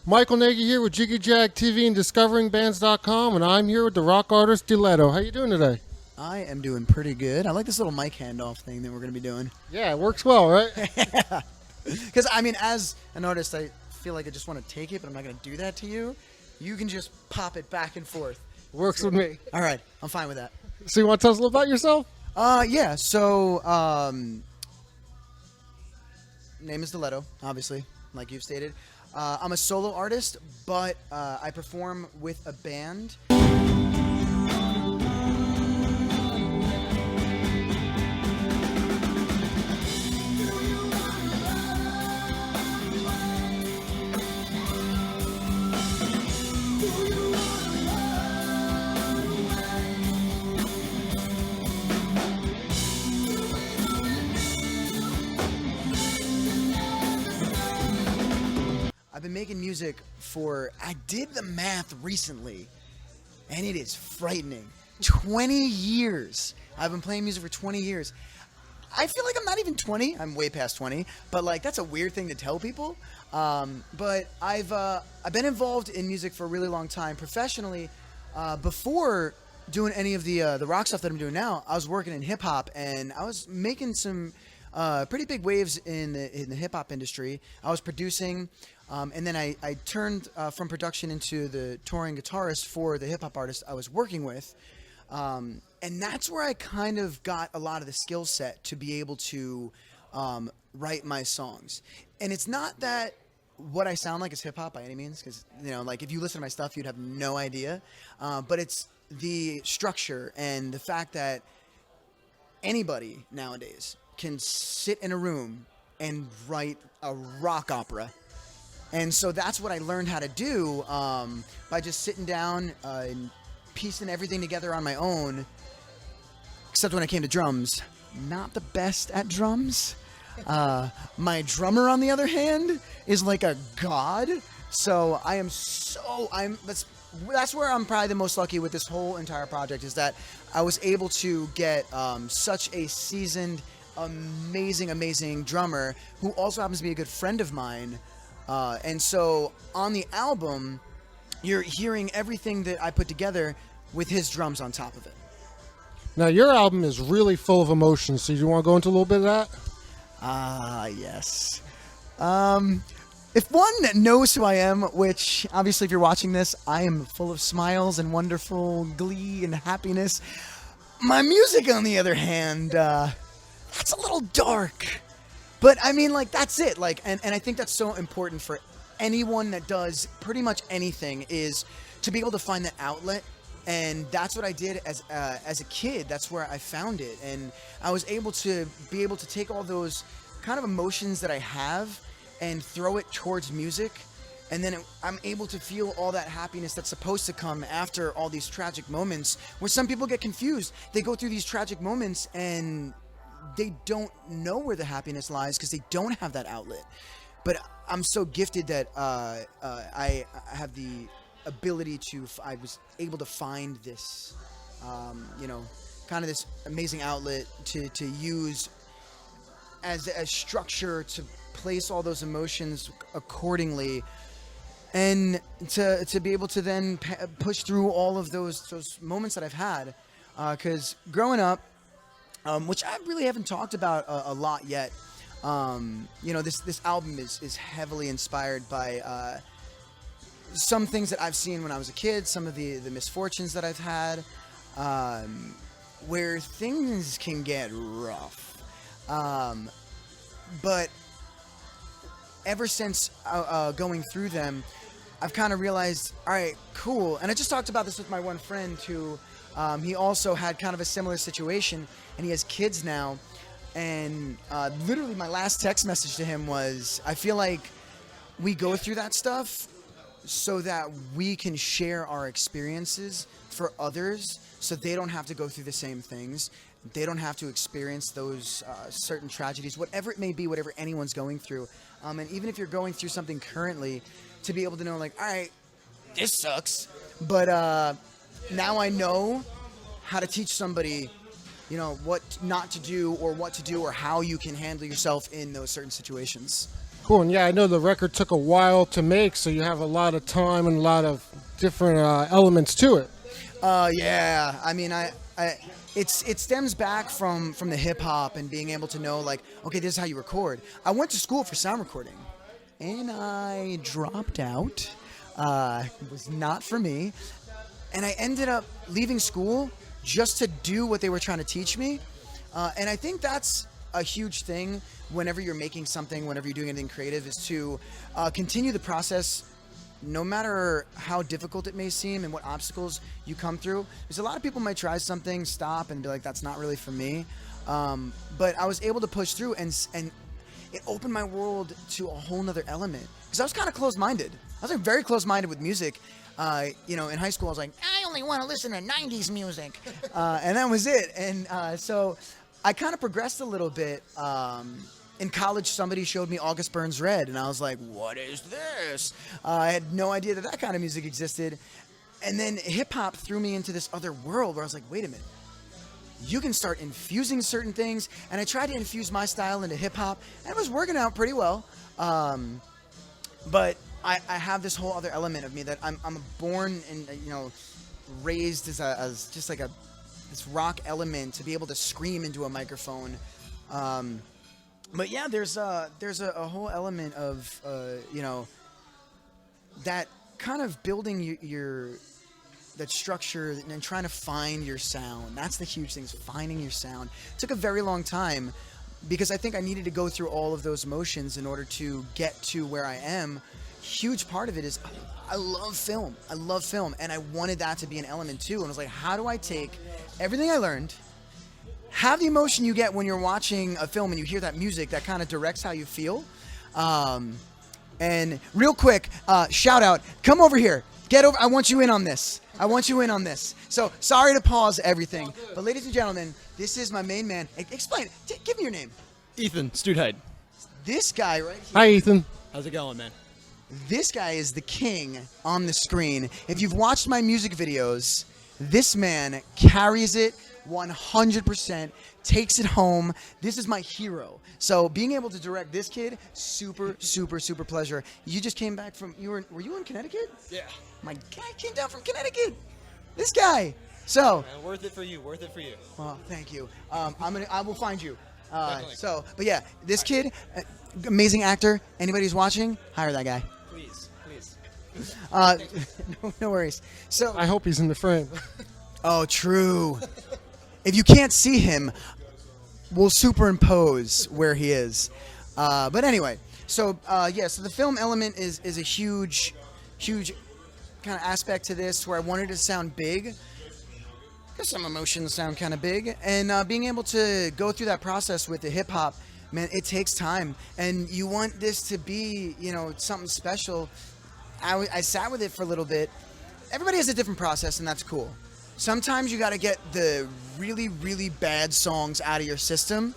Michael Nagy here with Jiggy Jag TV and DiscoveringBands.com, and I'm here with the rock artist Deletto. How you doing today? I am doing pretty good. I like this little mic handoff thing that we're going to be doing. Yeah, it works well, right? Yeah. Because, I mean, as an artist, I feel like I just want to take it, but I'm not going to do that to you. You can just pop it back and forth. Works with me. All right. I'm fine with that. So you want to tell us a little about yourself? Yeah. So, name is Deletto, obviously, like you've stated. I'm a solo artist, but I perform with a band. I've been making music I did the math recently, and it is frightening. 20 years. I've been playing music for 20 years. I feel like I'm not even 20. I'm way past 20, but like that's a weird thing to tell people. But I've been involved in music for a really long time professionally. Before doing any of the rock stuff that I'm doing now, I was working in hip hop, and I was making some pretty big waves in the hip hop industry. I was producing. And then I turned from production into the touring guitarist for the hip-hop artist I was working with. And that's where I kind of got a lot of the skill set to be able to write my songs. And it's not that what I sound like is hip-hop by any means, because, you know, like if you listen to my stuff, you'd have no idea. But it's the structure and the fact that anybody nowadays can sit in a room and write a rock opera. And so that's what I learned how to do by just sitting down and piecing everything together on my own, except when it came to drums. Not the best at drums. My drummer, on the other hand, is like a god. So that's where I'm probably the most lucky with this whole entire project, is that I was able to get such a seasoned, amazing drummer who also happens to be a good friend of mine. And so on the album, you're hearing everything that I put together with his drums on top of it. Now, your album is really full of emotions, so you want to go into a little bit of that? Yes. If one knows who I am, which obviously if you're watching this, I am full of smiles and wonderful glee and happiness. My music, on the other hand, that's a little dark. But I mean, like, that's it. Like, and I think that's so important for anyone that does pretty much anything, is to be able to find that outlet. And that's what I did as a kid. That's where I found it. And I was able to take all those kind of emotions that I have and throw it towards music. And then I'm able to feel all that happiness that's supposed to come after all these tragic moments, where some people get confused. They go through these tragic moments and they don't know where the happiness lies because they don't have that outlet. But I'm so gifted that I have the ability I was able to find this, kind of this amazing outlet to use as a structure to place all those emotions accordingly, and to be able to then push through all of those moments that I've had. Because growing up, which I really haven't talked about a lot yet. This album is heavily inspired by some things that I've seen when I was a kid, some of the misfortunes that I've had, where things can get rough. But ever since going through them, I've kind of realized, all right, cool. And I just talked about this with my one friend who he also had kind of a similar situation, and he has kids now. And literally my last text message to him was, I feel like we go through that stuff so that we can share our experiences for others, so they don't have to go through the same things. They don't have to experience those certain tragedies, whatever it may be, whatever anyone's going through. And even if you're going through something currently, to be able to know, like, all right, this sucks, but now I know how to teach somebody, what not to do or what to do or how you can handle yourself in those certain situations. Cool. And yeah, I know the record took a while to make, so you have a lot of time and a lot of different elements to it. Yeah. I mean, it stems back from the hip hop and being able to know, like, okay, this is how you record. I went to school for sound recording, and I dropped out. It was not for me, and I ended up leaving school just to do what they were trying to teach me. And I think that's a huge thing whenever you're making something, whenever you're doing anything creative, is to continue the process no matter how difficult it may seem and what obstacles you come through. Because a lot of people might try something, stop, and be like, that's not really for me. But I was able to push through, and it opened my world to a whole nother element. Because I was kind of closed-minded. I was like very closed-minded with music. In high school, I was like, I only want to listen to 90s music. And that was it. And so I kind of progressed a little bit. In college, somebody showed me August Burns Red, and I was like, what is this? I had no idea that kind of music existed. And then hip-hop threw me into this other world where I was like, wait a minute. You can start infusing certain things. And I tried to infuse my style into hip-hop, and it was working out pretty well. But I have this whole other element of me that I'm born and raised as just like this rock element to be able to scream into a microphone. But yeah, there's a whole element of that kind of building that structure and trying to find your sound. That's the huge thing, is finding your sound. It took a very long time because I think I needed to go through all of those motions in order to get to where I am. Huge part of it is I love film. And I wanted that to be an element too. And I was like, how do I take everything I learned, have the emotion you get when you're watching a film and you hear that music that kind of directs how you feel. And real quick, shout out, come over here. Get over. I want you in on this. So sorry to pause everything. But ladies and gentlemen, this is my main man. Explain it. Give me your name. Ethan Stutheid. This guy right here. Hi, Ethan. How's it going, man? This guy is the king on the screen. If you've watched my music videos, this man carries it 100%, takes it home. This is my hero. So being able to direct this kid, super, super, super pleasure. You just came back from, were you in Connecticut? Yeah. My guy came down from Connecticut. This guy. So. Man, worth it for you. Well, thank you. I will find you. Definitely. But yeah, this kid, amazing actor. Anybody who's watching, hire that guy. Please. No worries. So I hope he's in the frame. Oh, true. If you can't see him, we'll superimpose where he is. But anyway, so the film element is a huge kind of aspect to this, where I wanted it to sound big. Because some emotions sound kind of big. And being able to go through that process with the hip hop, man, it takes time. And you want this to be, something special. I sat with it for a little bit. Everybody has a different process, and that's cool. Sometimes you got to get the really, really bad songs out of your system.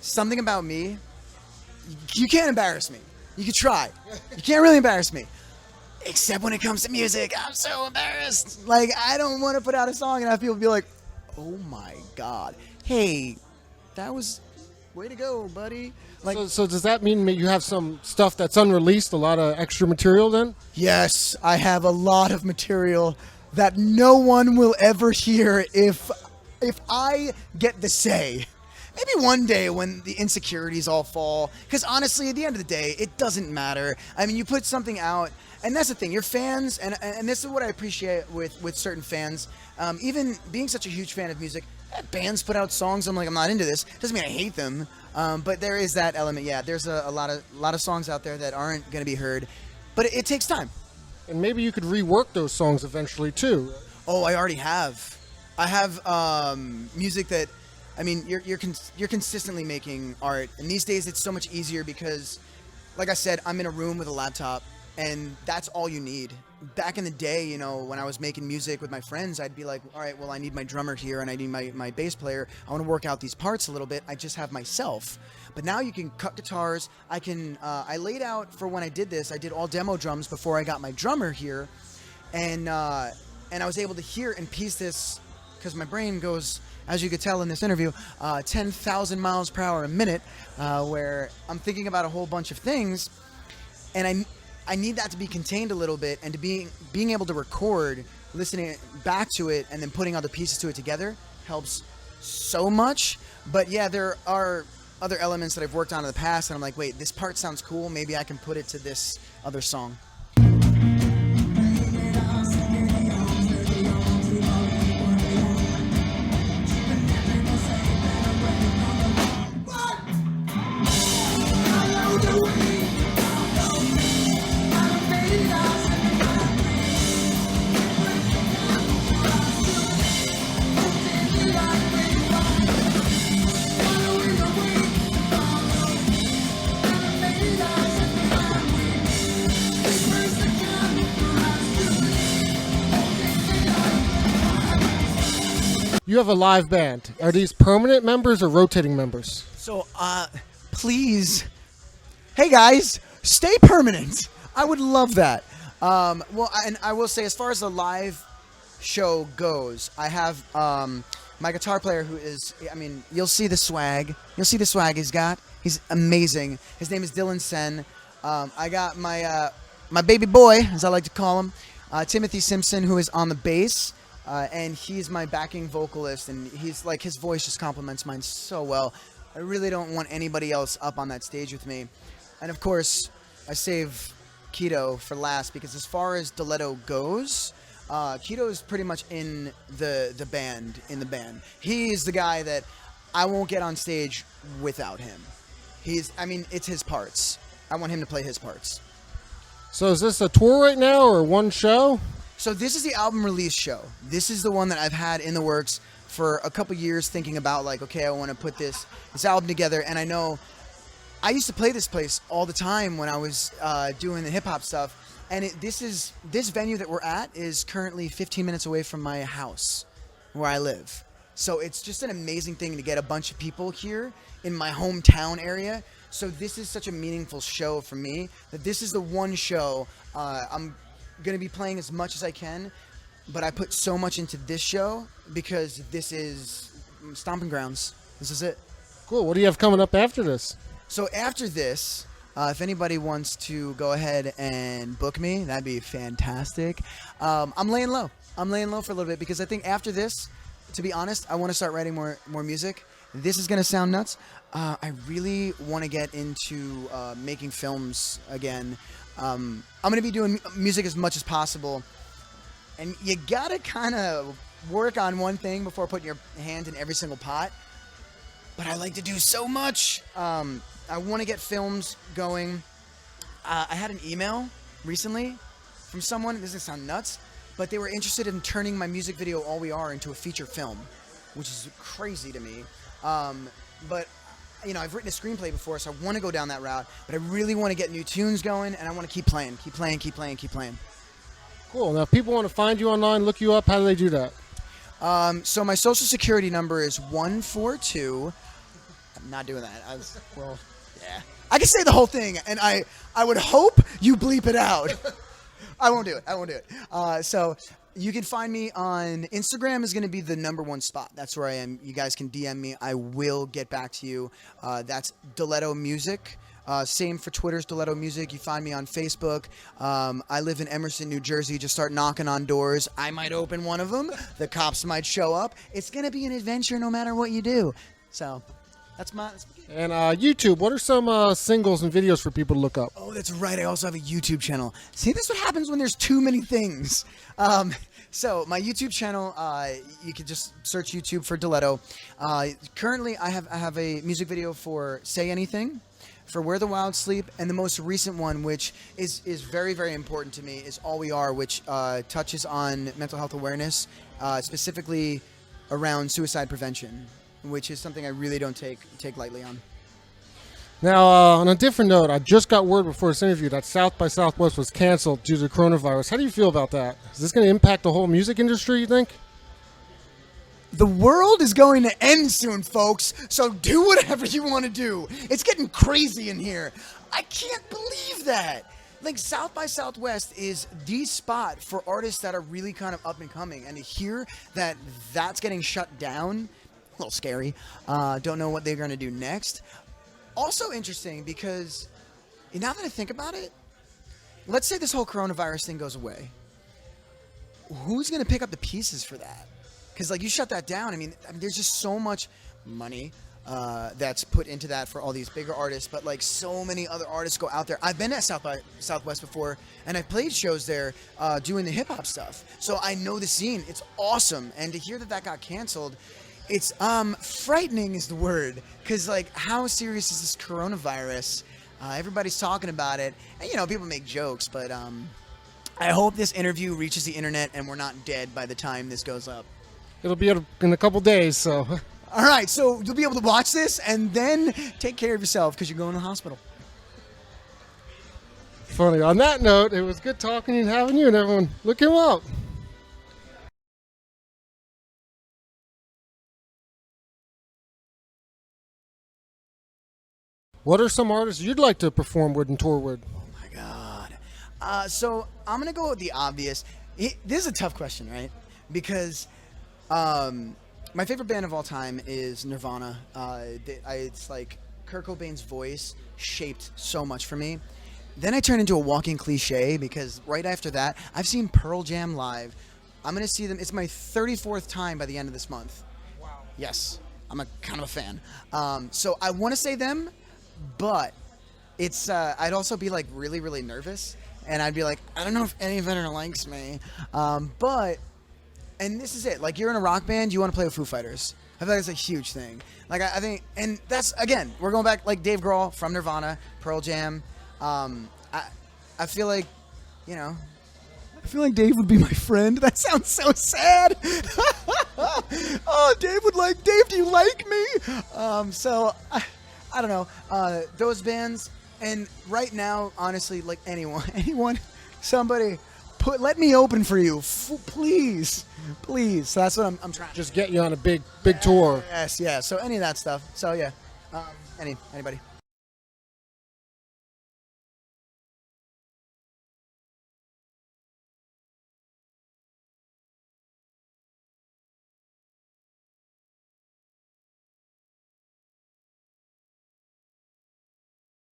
Something about me, you can't embarrass me. You can try. You can't really embarrass me. Except when it comes to music, I'm so embarrassed. Like, I don't want to put out a song and have people be like, oh my God. Hey, that was, way to go, buddy. Like, So does that mean you have some stuff that's unreleased, a lot of extra material then? yes, I have a lot of material that no one will ever hear if I get the say. Maybe one day when the insecurities all fall. Because honestly, at the end of the day, it doesn't matter. I mean, you put something out, and that's the thing. Your fans, and this is what I appreciate with certain fans. Even being such a huge fan of music, bands put out songs. I'm like, I'm not into this. Doesn't mean I hate them. But there is that element. Yeah, there's a lot of songs out there that aren't going to be heard. But it takes time. And maybe you could rework those songs eventually too. Oh, I already have. I have music that, I mean, you're consistently making art, and these days it's so much easier because, like I said, I'm in a room with a laptop, and that's all you need. Back in the day, when I was making music with my friends, I'd be like, all right, well, I need my drummer here, and I need my bass player. I want to work out these parts a little bit. I just have myself. But now you can cut guitars. I laid out for when I did this. I did all demo drums before I got my drummer here, and I was able to hear and piece this, because my brain goes as you could tell in this interview, 10,000 miles per hour a minute, where I'm thinking about a whole bunch of things, and I need that to be contained a little bit, and to being able to record, listening back to it, and then putting other pieces to it together helps so much. But yeah, there are other elements that I've worked on in the past, and I'm like, wait, this part sounds cool. Maybe I can put it to this other song. You have a live band. Are these permanent members or rotating members? So, please, hey guys, stay permanent. I would love that. Well, and I will say, as far as the live show goes, I have my guitar player who is, I mean, you'll see the swag. You'll see the swag he's got. He's amazing. His name is Dylan Sen. I got my my baby boy, as I like to call him, Timothy Simpson, who is on the bass. And he's my backing vocalist, and he's like, his voice just complements mine so well. I really don't want anybody else up on that stage with me. And of course, I save Keto for last, because as far as Deletto goes, Keto is pretty much in the band. He's the guy that I won't get on stage without him. It's his parts. I want him to play his parts. So is this a tour right now or one show? So this is the album release show. This is the one that I've had in the works for a couple years, thinking about, like, okay, I want to put this album together. And I know I used to play this place all the time when I was doing the hip hop stuff. And this venue that we're at is currently 15 minutes away from my house where I live. So it's just an amazing thing to get a bunch of people here in my hometown area. So this is such a meaningful show for me, that this is the one show I'm going to be playing as much as I can, but I put so much into this show because this is stomping grounds. This is it. Cool. What do you have coming up after this? So after this, if anybody wants to go ahead and book me, that'd be fantastic. I'm laying low. I'm laying low for a little bit, because I think after this, to be honest, I want to start writing more music. This is going to sound nuts. I really want to get into making films again. I'm going to be doing music as much as possible. And you got to kind of work on one thing before putting your hand in every single pot. But I like to do so much. I want to get films going. I had an email recently from someone. This doesn't sound nuts, but they were interested in turning my music video All We Are into a feature film, which is crazy to me. But you know, I've written a screenplay before, so I want to go down that route, but I really want to get new tunes going, and I want to keep playing. Cool. Now, if people want to find you online, look you up, how do they do that? So my social security number is 142. I'm not doing that. Yeah. I can say the whole thing, and I would hope you bleep it out. I won't do it. So you can find me on Instagram. Is going to be the #1 spot. That's where I am. You guys can DM me. I will get back to you. That's Deletto Music. Same for Twitter's Deletto Music. You find me on Facebook. I live in Emerson, New Jersey. Just start knocking on doors. I might open one of them. The cops might show up. It's going to be an adventure no matter what you do. So that's my... And YouTube, what are some singles and videos for people to look up? Oh, that's right. I also have a YouTube channel. See, this is what happens when there's too many things. So my YouTube channel, you can just search YouTube for Deletto. Currently, I have a music video for Say Anything, for Where the Wild Sleep, and the most recent one, which is very, very important to me, is All We Are, which touches on mental health awareness, specifically around suicide prevention, which is something I really don't take lightly on. Now, on a different note, I just got word before this interview that South by Southwest was canceled due to coronavirus. How do you feel about that? Is this going to impact the whole music industry, you think? The world is going to end soon, folks, so do whatever you want to do. It's getting crazy in here. I can't believe that. Like, South by Southwest is the spot for artists that are really kind of up and coming, and to hear that that's getting shut down, little scary. Don't know what they're going to do next. Also interesting because now that I think about it, let's say this whole coronavirus thing goes away. Who's going to pick up the pieces for that? Because like you shut that down. I mean, there's just so much money that's put into that for all these bigger artists, but like so many other artists go out there. I've been at South by Southwest before, and I've played shows there doing the hip hop stuff. So I know the scene. It's awesome, and to hear that got canceled, it's frightening is the word. Because like, how serious is this coronavirus? Everybody's talking about it, and people make jokes, but I hope this interview reaches the internet and we're not dead by the time this goes up. It'll be in a couple days, so. All right, so you'll be able to watch this and then take care of yourself because you're going to the hospital. Funny. On that note, it was good talking and having you, and everyone, look him up. What are some artists you'd like to perform with and tour with? Oh my God. So I'm gonna go with the obvious. This is a tough question, right? Because my favorite band of all time is Nirvana. It's like Kurt Cobain's voice shaped so much for me. Then I turn into a walking cliche because right after that, I've seen Pearl Jam live. I'm going to see them. It's my 34th time by the end of this month. Wow. Yes. I'm kind of a fan. So I want to say them, but it's I'd also be like really, really nervous. And I'd be like, I don't know if any vendor likes me. And this is it. Like, you're in a rock band, you want to play with Foo Fighters. I feel like it's a huge thing. Like, I think, and that's, again, we're going back, like, Dave Grohl from Nirvana, Pearl Jam. I feel like, I feel like Dave would be my friend. That sounds so sad. Oh, Dave, do you like me? So, I don't know. Those bands, and right now, honestly, like, anyone, somebody, let me open for you, please. So that's what I'm trying. Just get you on a big tour. Yes, yeah. So any of that stuff. So yeah, anybody.